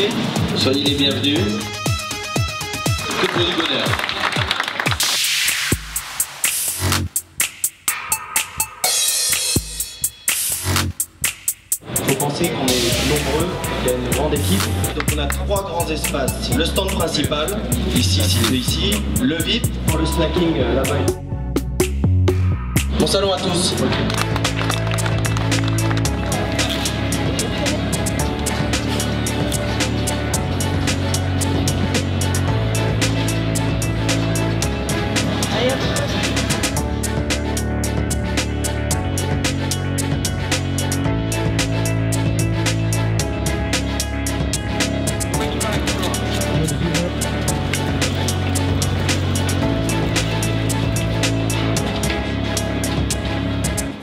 invités, soyez les bienvenus. Que pour du bonheur. Il faut penser qu'on est nombreux, qu'il y a une grande équipe. Donc on a 3 grands espaces. Le stand principal, ici, ici, le VIP, pour le snacking là-bas. Bon salon à tous.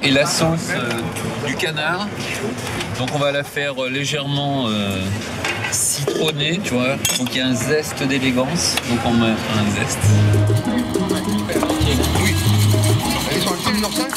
Et la sauce du canard, donc on va la faire légèrement citronnée, tu vois, donc il y a un zeste d'élégance, donc on met un zeste. Oui. Ils sont actifs les oursins ?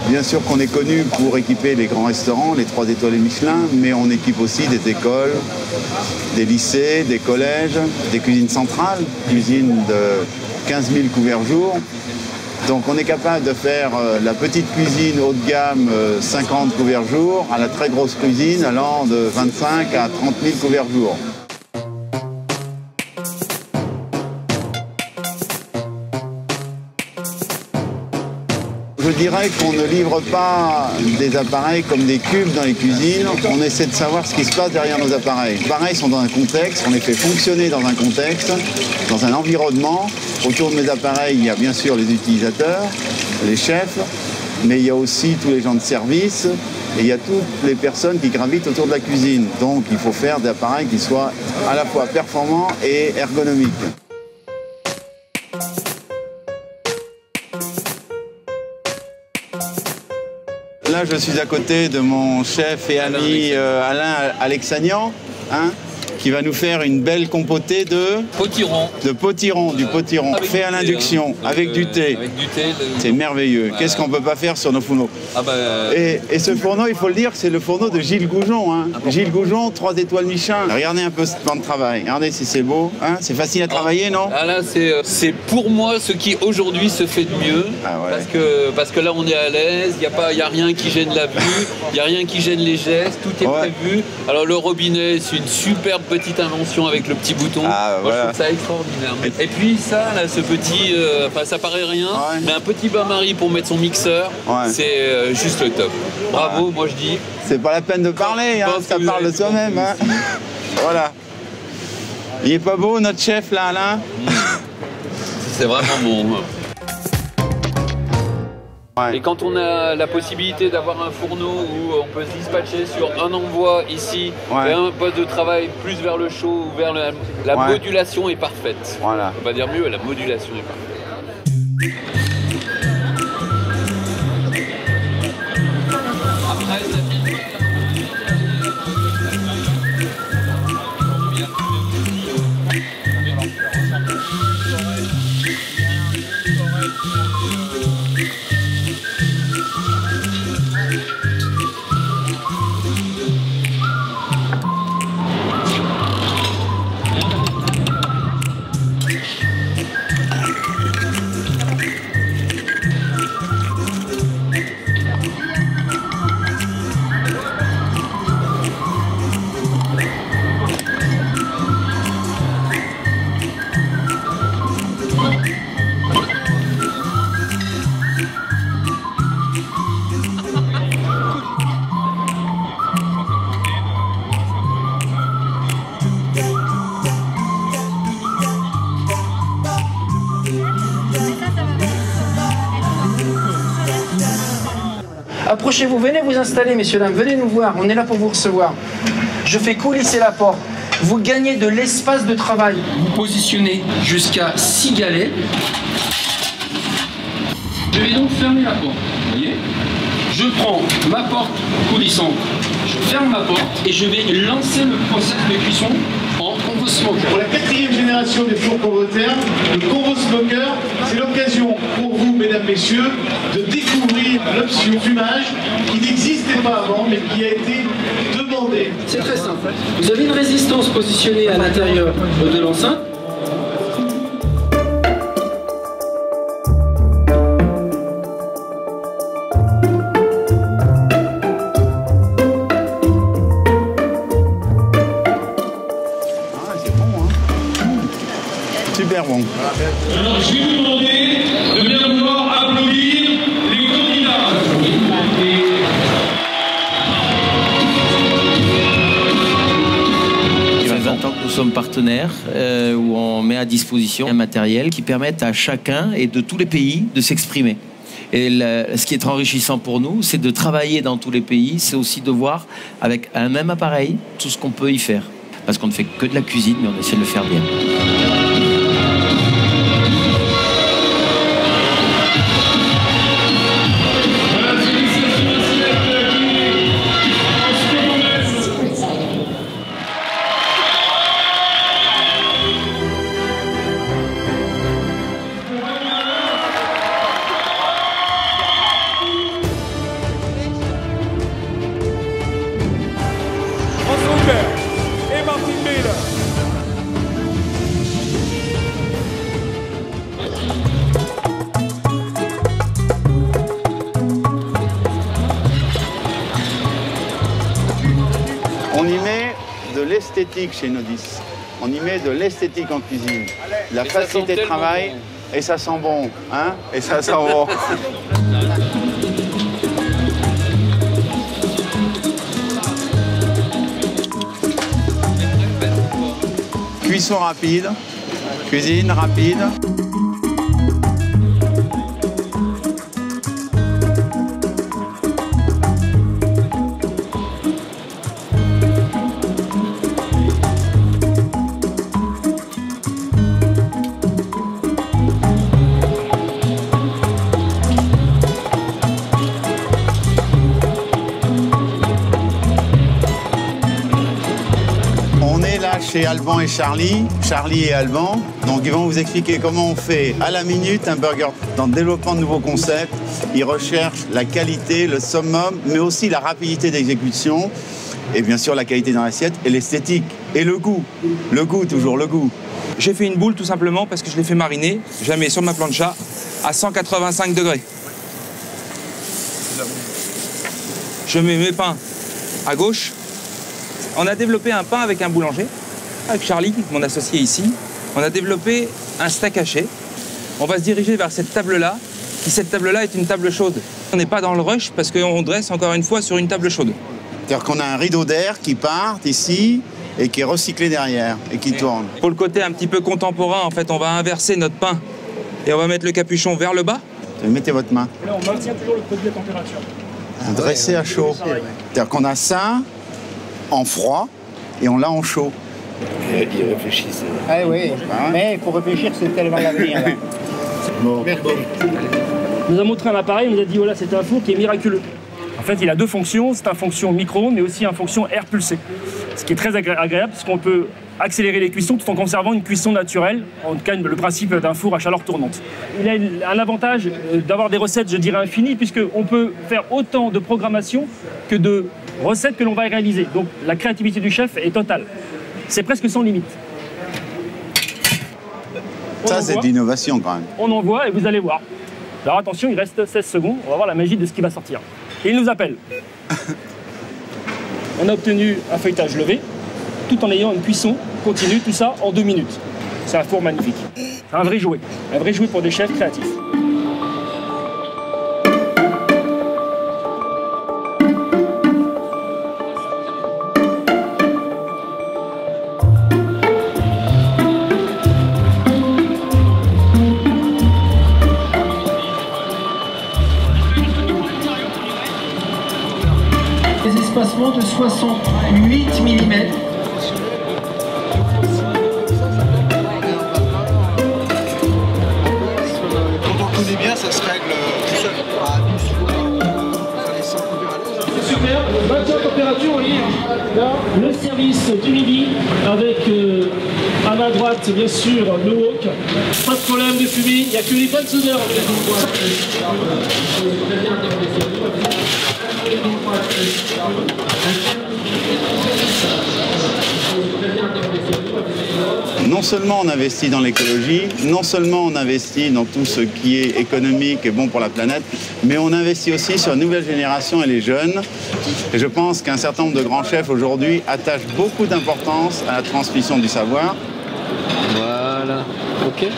Bien sûr qu'on est connu pour équiper les grands restaurants, les 3 étoiles Michelin, mais on équipe aussi des écoles, des lycées, des collèges, des cuisines centrales, cuisines de 15 000 couverts jour. Donc on est capable de faire la petite cuisine haut de gamme, 50 couverts jour, à la très grosse cuisine allant de 25 à 30 000 couverts jour. Je dirais qu'on ne livre pas des appareils comme des cubes dans les cuisines, on essaie de savoir ce qui se passe derrière nos appareils. Les appareils sont dans un contexte, on les fait fonctionner dans un contexte, dans un environnement. Autour de mes appareils, il y a bien sûr les utilisateurs, les chefs, mais il y a aussi tous les gens de service et il y a toutes les personnes qui gravitent autour de la cuisine. Donc il faut faire des appareils qui soient à la fois performants et ergonomiques. Là, je suis à côté de mon chef et ami Alain Alexanian, hein, qui va nous faire une belle compotée de Potiron. De potiron, du potiron, fait à l'induction, avec du thé. Avec du thé. C'est merveilleux. Qu'est-ce qu'on ne peut pas faire sur nos fourneaux? Ah bah, et ce fourneau, il faut le dire, c'est le fourneau de Gilles Goujon. Hein. Gilles Goujon, 3 étoiles Michelin. Regardez un peu ce plan de travail. Regardez si c'est beau. Hein. C'est facile à travailler, non? Ah là, c'est pour moi ce qui aujourd'hui se fait de mieux. Ah ouais. Parce que là, on est à l'aise. Il n'y a rien qui gêne la vue. Il n'y a rien qui gêne les gestes. Tout est prévu. Alors le robinet, c'est une superbe petite invention avec le petit bouton. Ah, moi, voilà. je trouve ça extraordinaire. Et puis ça, là, ce petit, enfin ça paraît rien, mais un petit bain-marie pour mettre son mixeur, c'est juste le top. Bravo, moi je dis. C'est pas la peine de parler, hein, ça parle de soi-même. Hein. Voilà. Il est pas beau notre chef là, Alain? C'est vraiment bon. Et quand on a la possibilité d'avoir un fourneau où on peut se dispatcher sur un envoi ici et un poste de travail plus vers le chaud ou vers la modulation est parfaite. Voilà. On peut pas dire mieux, la modulation est parfaite. Après, Approchez-vous, venez vous installer, messieurs, dames, venez nous voir, on est là pour vous recevoir. je fais coulisser la porte. Vous gagnez de l'espace de travail. Vous positionnez jusqu'à 6 galets. Je vais donc fermer la porte, vous voyez. Je prends ma porte coulissante, je ferme ma porte et je vais lancer le process de cuisson en Convo Smoker. Pour la 4e génération des fours Convotherm, le Convo Smoker, c'est l'occasion pour vous, mesdames, messieurs, de découvrir l'option fumage qui n'existait pas avant mais qui a été demandée. C'est très simple. Vous avez une résistance positionnée à l'intérieur de l'enceinte. Super bon. Alors je vais vous demander de bien vouloir applaudir les candidats. Ça fait 20 ans que nous sommes partenaires, où on met à disposition un matériel qui permette à chacun et de tous les pays de s'exprimer. Et ce qui est enrichissant pour nous, c'est de travailler dans tous les pays, c'est aussi de voir avec un même appareil tout ce qu'on peut y faire. Parce qu'on ne fait que de la cuisine, mais on essaie de le faire bien. Et Martin Miller. On y met de l'esthétique chez Nodis. On y met de l'esthétique en cuisine. La facilité de travail, bon. Et ça sent bon. Hein? Et ça sent bon. Cuisson rapide, cuisine rapide. Chez Alban et Charlie et Alban. Donc ils vont vous expliquer comment on fait à la minute un burger. Dans le développement de nouveaux concepts, ils recherchent la qualité, le summum, mais aussi la rapidité d'exécution et bien sûr la qualité dans l'assiette et l'esthétique et le goût. Le goût, toujours le goût. J'ai fait une boule tout simplement parce que je l'ai fait mariner. Je la mets sur ma plancha à 185 degrés. Je mets mes pains à gauche. On a développé un pain avec un boulanger. Avec Charlie, mon associé ici, on a développé un steak haché. On va se diriger vers cette table-là, qui cette table-là est une table chaude. On n'est pas dans le rush parce qu'on dresse encore une fois sur une table chaude. C'est-à-dire qu'on a un rideau d'air qui part ici et qui est recyclé derrière et qui tourne. Pour le côté un petit peu contemporain, en fait, on va inverser notre pain et on va mettre le capuchon vers le bas. Mettez votre main. Là, on maintient toujours le produit à température. Un dressé à chaud. C'est-à-dire qu'on a ça en froid et on l'a en chaud. Ils réfléchissent. Ah oui, mais il faut réfléchir, c'est tellement l'avenir. Bon. Il nous a montré un appareil, il nous a dit voilà, c'est un four qui est miraculeux. En fait, il a deux fonctions, c'est une fonction micro, mais aussi une fonction air pulsé. Ce qui est très agréable, parce qu'on peut accélérer les cuissons tout en conservant une cuisson naturelle, en tout cas le principe d'un four à chaleur tournante. Il a un avantage d'avoir des recettes, je dirais, infinies, puisqu'on peut faire autant de programmation que de recettes que l'on va réaliser. Donc la créativité du chef est totale. C'est presque sans limite. Ça, c'est d'innovation quand même. On envoie et vous allez voir. Alors attention, il reste 16 secondes. On va voir la magie de ce qui va sortir. Et il nous appelle. On a obtenu un feuilletage levé, tout en ayant une cuisson continue, tout ça en 2 minutes. C'est un four magnifique. Un vrai jouet pour des chefs créatifs. également de 68 mm. Quand on connaît bien, ça se règle tout seul. Super, maintien de température, oui. Là, le service du midi avec à ma droite, bien sûr, le wok. Pas de problème de fumée, il n'y a que les bonnes odeurs. Non seulement on investit dans l'écologie, non seulement on investit dans tout ce qui est économique et bon pour la planète, mais on investit aussi sur la nouvelle génération et les jeunes. Et je pense qu'un certain nombre de grands chefs aujourd'hui attachent beaucoup d'importance à la transmission du savoir. Voilà, ok.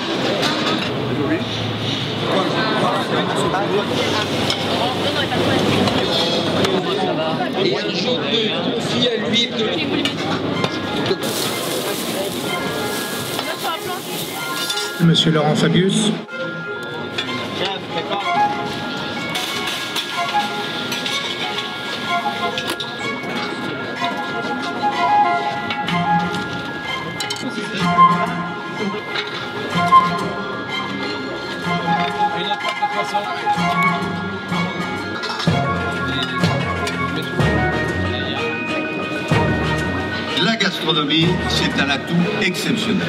Et un jaune de confit à l'huile de... Monsieur Laurent Fabius. La gastronomie, c'est un atout exceptionnel.